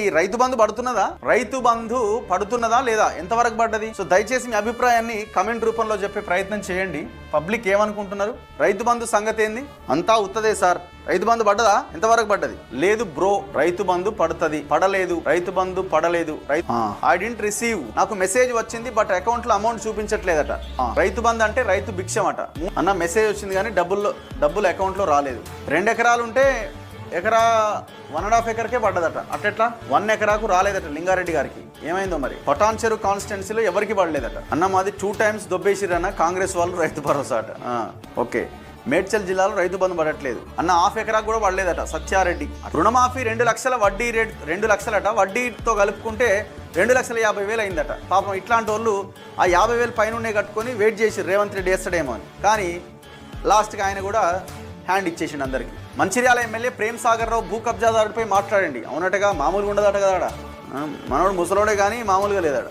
ఈ రైతు బంధు పడుతున్నదా లేదా, ఎంతవరకు పడ్డది? సో దయచేసి మీ అభిప్రాయాన్ని కమెంట్ రూపంలో చెప్పే ప్రయత్నం చేయండి. పబ్లిక్ ఏమనుకుంటున్నారు? రైతు బంధు సంగతి ఏంది? అంతా ఉత్తదే సార్, రైతు బంధు పడ్డదా? ఎంతవరకు పడ్డది? లేదు బ్రో, రైతు బంధు పడుతుంది. పడలేదు, రైతు బంధు పడలేదు. ఐ డింట్ రిసీవ్, నాకు మెసేజ్ వచ్చింది బట్ అకౌంట్ లో అమౌంట్ చూపించట్లేదట. రైతు బంధు అంటే రైతు భిక్షం అట అన్న. మెసేజ్ వచ్చింది కానీ డబ్బులు అకౌంట్ లో రాలేదు. 2 ఎకరాలు ఉంటే ఎకరా 1.5 ఎకర్కే పడ్డదట. అట్లా 1 ఎకరాకు రాలేదట లింగారెడ్డి గారికి. ఏమైందో మరి. పటాన్ చెరువు కాన్స్టిట్యున్సీలో ఎవరికి పడలేదట అన్న. మాది 2 times దొబ్బేసిరన్న కాంగ్రెస్ వాళ్ళు రైతు భరోసా అట. ఓకే. మేడ్చల్ జిల్లాలో రైతు బంధు పడట్లేదు అన్న. 1/2 ఎకరాకు కూడా పడలేదట సత్యారెడ్డి. రుణమాఫీ 2 లక్షల, వడ్డీ రేట్ 2 లక్షలట. వడ్డీతో కలుపుకుంటే 2,50,000 అయిందట. పాపం ఇట్లాంటి వాళ్ళు ఆ 50,000 పైన కట్టుకొని వెయిట్ చేసి రేవంత్ రెడ్డి వేస్తాడేమో అని. కానీ లాస్ట్కి ఆయన కూడా హ్యాండ్ ఇచ్చేసిండు అందరికి. మంచిర్యాల ఎమ్మెల్యే ప్రేమ్ సాగర్ రావు భూ కబ్జాదారుడిపై మాట్లాడండి. అవునట్టుగా మామూలుగా ఉండదట కదా. మనోడు ముసలోడే కానీ మామూలుగా లేదట.